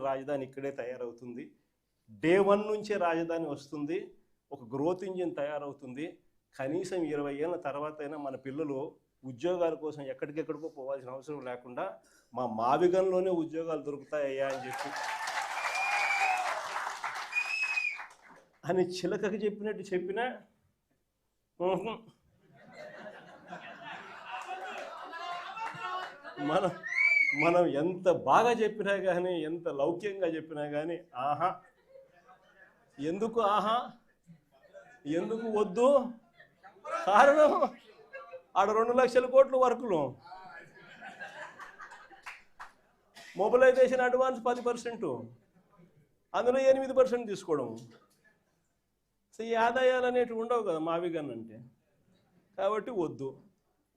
రాజధాని ఇక్కడే తయారవుతుంది. డే 1 నుంచే రాజధాని వస్తుంది. ఒక గ్రోత్ ఇంజిన్ తయారవుతుంది. కనీసం 20 ఏళ్ళ తర్వాత అయినా మన పిల్లలు ఉద్యోగాల కోసం ఎక్కడికెక్కడికో పోవాల్సిన అవసరం లేకుండా మా మావిగంలోనే ఉద్యోగాలు దొరుకుతాయ్యా అని చెప్పి అని చిలకకి చెప్పినట్టు చెప్పినా మనం ఎంత బాగా చెప్పినా కానీ, ఎంత లౌక్యంగా చెప్పినా కానీ ఆహా, ఎందుకు ఆహా, ఎందుకు వద్దు? కారణం ఆడ 2 లక్షల కోట్ల వర్కులు, మొబిలైజేషన్ అడ్వాన్స్ 10%, అందులో 8% తీసుకోవడం. సో ఈ ఆదాయాలు అనేటివి ఉండవు కదా మావిగన్ అంటే. కాబట్టి వద్దు.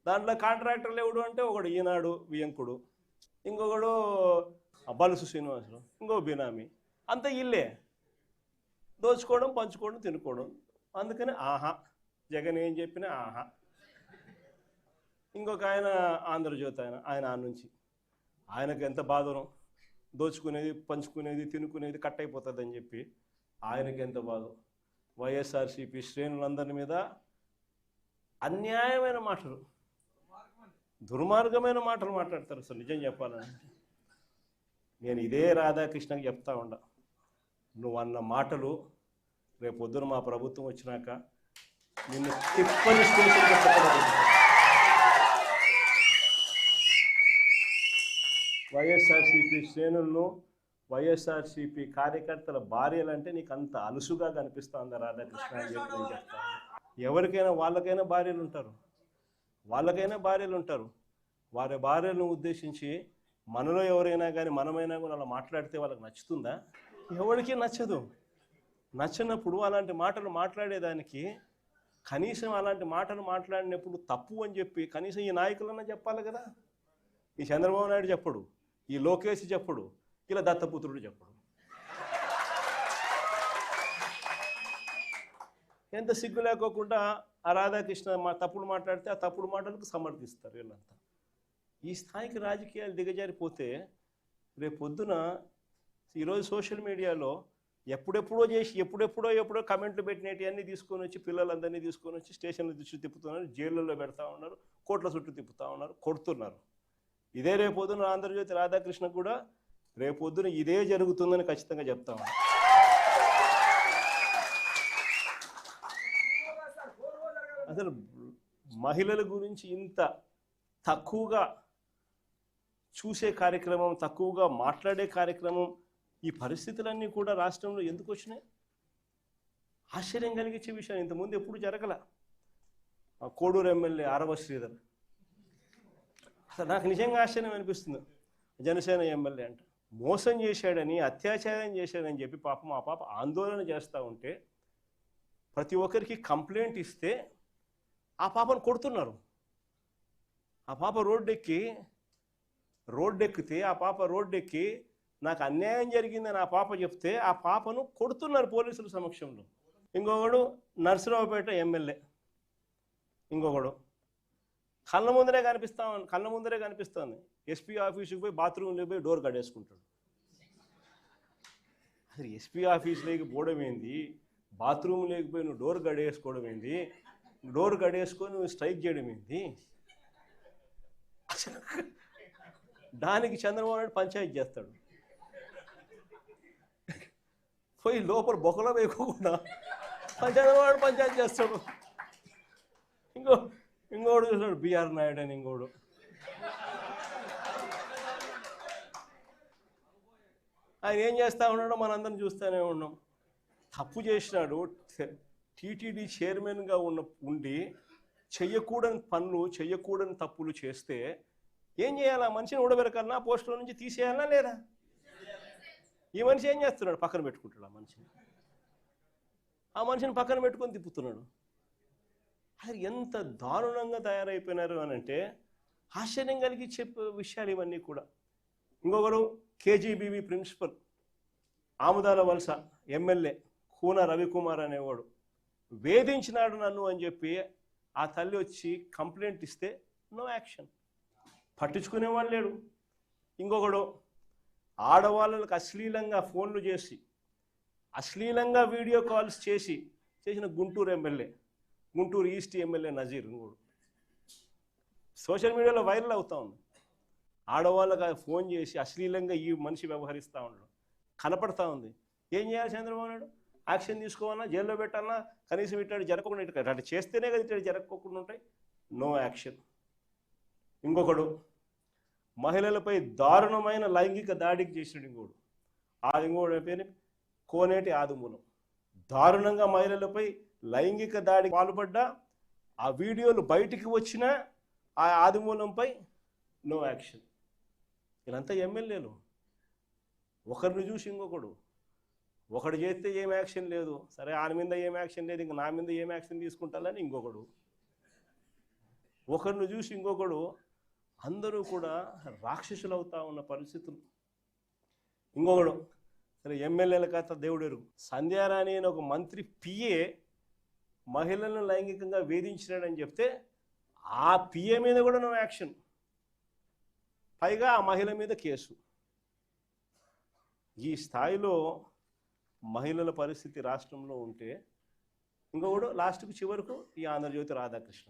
దాంట్లో కాంట్రాక్టర్లు ఎవడు అంటే ఒకడు ఈనాడు వియంకుడు, ఇంకొకడు బలుసు శ్రీనివాసులు, ఇంకో బినామీ, అంతా ఇల్లే దోచుకోవడం, పంచుకోవడం, తినుకోవడం. అందుకని ఆహా, జగన్ ఏం చెప్పినా ఆహా. ఇంకొక ఆయన ఆంధ్రజ్యోతి ఆయన నుంచి ఆయనకు ఎంత బాధనో, దోచుకునేది, పంచుకునేది, తినుకునేది కట్ అయిపోతుందని చెప్పి ఆయనకి ఎంత బాధ. వైఎస్ఆర్సీపీ శ్రేణులందరి మీద అన్యాయమైన మాటలు, దుర్మార్గమైన మాటలు మాట్లాడతారు. అసలు నిజం చెప్పాలని నేను ఇదే రాధాకృష్ణకి చెప్తా ఉండా, నువ్వు అన్న మాటలు రేపొద్దున మా ప్రభుత్వం వచ్చినాక నిన్ను తిప్పని స్టేషన్ వైఎస్ఆర్సీపీ శ్రేణులను, వైఎస్ఆర్సీపీ కార్యకర్తల భార్యలంటే నీకు అంత అలుసుగా కనిపిస్తుందా రాధాకృష్ణ అని చెప్పి నేను చెప్తాను. ఎవరికైనా వాళ్ళకైనా భార్యలు ఉంటారు, వారి భార్యలను ఉద్దేశించి మనలో ఎవరైనా కానీ మనమైనా కూడా అలా మాట్లాడితే వాళ్ళకి నచ్చుతుందా? ఎవరికి నచ్చదు. నచ్చినప్పుడు అలాంటి మాటలు మాట్లాడేదానికి కనీసం అలాంటి మాటలు మాట్లాడినప్పుడు తప్పు అని చెప్పి కనీసం ఈ నాయకులన్నా చెప్పాలి కదా. ఈ చంద్రబాబు నాయుడు చెప్పడు, ఈ లోకేష్ చెప్పడు, ఇలా దత్తపుత్రుడు చెప్పడు. ఎంత సిగ్గు లేకోకుండా ఆ రాధాకృష్ణ తప్పుడు మాట్లాడితే ఆ తప్పుడు మాటలకు సమర్థిస్తారు వీళ్ళంతా. ఈ స్థాయికి రాజకీయాలు దిగజారిపోతే రేపు పొద్దున ఈరోజు సోషల్ మీడియాలో ఎప్పుడెప్పుడో కమెంట్లు పెట్టినవి అన్నీ తీసుకొని వచ్చి పిల్లలందరినీ తీసుకొని వచ్చి స్టేషన్ల చుట్టూ తిప్పుతున్నారు, జైళ్ళల్లో పెడతా ఉన్నారు, కోట్ల చుట్టూ తిప్పుతూ ఉన్నారు, కొడుతున్నారు. ఇదే రేపొద్దున ఆంధ్రజ్యోతి రాధాకృష్ణ కూడా రేపొద్దున ఇదే జరుగుతుందని ఖచ్చితంగా చెప్తాము. అసలు మహిళల గురించి ఇంత తక్కువగా చూసే కార్యక్రమం, తక్కువగా మాట్లాడే కార్యక్రమం, ఈ పరిస్థితులన్నీ కూడా రాష్ట్రంలో ఎందుకు వచ్చినాయి? ఆశ్చర్యం కలిగించే విషయం. ఇంతకుముందు ఎప్పుడు జరగల. కోడూరు ఎమ్మెల్యే ఆరవ శ్రీధర్, అసలు నాకు నిజంగా ఆశ్చర్యం అనిపిస్తుంది. జనసేన ఎమ్మెల్యే అంట మోసం చేశాడని, అత్యాచారం చేశాడని చెప్పి పాపం ఆ పాప ఆందోళన చేస్తూ ఉంటే ప్రతి ఒక్కరికి కంప్లైంట్ ఇస్తే ఆ పాపను కొడుతున్నారు. ఆ పాప రోడ్డెక్కితే ఆ పాప రోడ్డెక్కి నాకు అన్యాయం జరిగిందని ఆ పాప చెప్తే ఆ పాపను కొడుతున్నారు పోలీసుల సమక్షంలో. ఇంకొకడు నర్సరావుపేట ఎమ్మెల్యే, ఇంకొకడు కళ్ళ ముందరే కనిపిస్తుంది ఎస్పీ ఆఫీసుకి పోయి బాత్రూంలోకి పోయి డోర్ కట్టేసుకుంటాడు. అసలు ఎస్పీ ఆఫీసులోకి పోవడం ఏంది, బాత్రూమ్ లేకపోయి నువ్వు డోర్ గడేసుకోవడం ఏంది, డోర్ గడేసుకొని నువ్వు స్ట్రైక్ చేయడం ఏంది? అసలు దానికి చంద్రబాబు నాయుడు పంచాయతీ చేస్తాడు. పోయి లోపల బొక్కలో వేయకుండా చంద్రబాబు నాయుడు పంచాయతీ చేస్తాడు. ఇంకోడు చూస్తాడు బిఆర్ నాయుడు అని, ఇంకోడు ఆయన ఏం చేస్తూ ఉన్నాడో మనందరం చూస్తూనే ఉన్నాం. తప్పు చేసినాడు. టీటీడీ చైర్మన్గా ఉండి చెయ్యకూడని పనులు, చెయ్యకూడని తప్పులు చేస్తే ఏం చేయాలి? ఆ మనిషిని ఊడబెరకాలన్నా, పోస్టుల నుంచి తీసేయాలన్నా లేదా? ఈ మనిషి ఏం చేస్తున్నాడు? పక్కన పెట్టుకుంటాడు ఆ మనిషిని పక్కన పెట్టుకొని తిప్పుతున్నాడు. అది ఎంత దారుణంగా తయారైపోయినారు అని అంటే ఆశ్చర్యం కలిగించే విషయాలు ఇవన్నీ కూడా. ఇంకొకరు కేజీబీవీ ప్రిన్సిపల్, ఆముదాల వలస ఎమ్మెల్యే కూన రవికుమార్ అనేవాడు వేధించినాడు నన్ను అని చెప్పి ఆ తల్లి వచ్చి కంప్లైంట్ ఇస్తే నో యాక్షన్, పట్టించుకునేవాళ్ళు లేడు. ఇంకొకడు ఆడవాళ్ళకి అశ్లీలంగా ఫోన్లు చేసి అశ్లీలంగా వీడియో కాల్స్ చేసిన Guntur MLA, Guntur east MLA Nazeer కూడా సోషల్ మీడియాలో వైరల్ అవుతా ఉంది. ఆడవాళ్ళకి ఫోన్ చేసి అశ్లీలంగా ఈ మనిషి వ్యవహరిస్తూ ఉండడం కనపడతా ఉంది. ఏం చేయాలి చంద్రబాబు నాయుడు? యాక్షన్ తీసుకోవాలన్నా, జైల్లో పెట్టాలన్నా, కనీసం ఇట్లాంటి జరగకుండా అట్లా చేస్తేనే కదా ఇట్లాంటి జరగకుండా ఉంటాయి. No action. ఇంకొకడు మహిళలపై దారుణమైన లైంగిక దాడికి చేసినాడు. ఇంకోడు పేరు కోనేటి ఆదిమూలం. దారుణంగా మహిళలపై లైంగిక దాడికి పాల్పడ్డా ఆ వీడియోలు బయటికి వచ్చినా ఆ ఆదిమూలంపై నో యాక్షన్. వీళ్ళంతా ఎమ్మెల్యేలు. ఒకరిని చూసి ఇంకొకడు, ఒకడు చేస్తే ఏం యాక్షన్ లేదు, సరే ఆయన మీద ఏం యాక్షన్ లేదు, ఇంక నా మీద ఏం యాక్షన్ తీసుకుంటారని ఇంకొకడు, ఒకరిని చూసి ఇంకొకడు, అందరూ కూడా రాక్షసులు అవుతా ఉన్న పరిస్థితులు. ఇంకొకడు సరే ఎమ్మెల్యేల కథ దేవుడు ఎరుగు. సంధ్యారాణి అని ఒక మంత్రి పిఏ మహిళలను లైంగికంగా వేధించినాడని చెప్తే ఆ పిఏ మీద కూడా నో యాక్షన్, పైగా ఆ మహిళ మీద కేసు. ఈ స్థాయిలో మహిళల పరిస్థితి రాష్ట్రంలో ఉంటే ఇంకొకడు లాస్ట్కి చివరకు ఈ ఆంధ్రజ్యోతి రాధాకృష్ణ,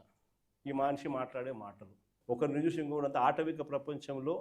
ఈ మనిషి మాట్లాడే మాటలు ఒకరిని చూసి ఇంకొకటి. అంత ఆటవిక ప్రపంచంలో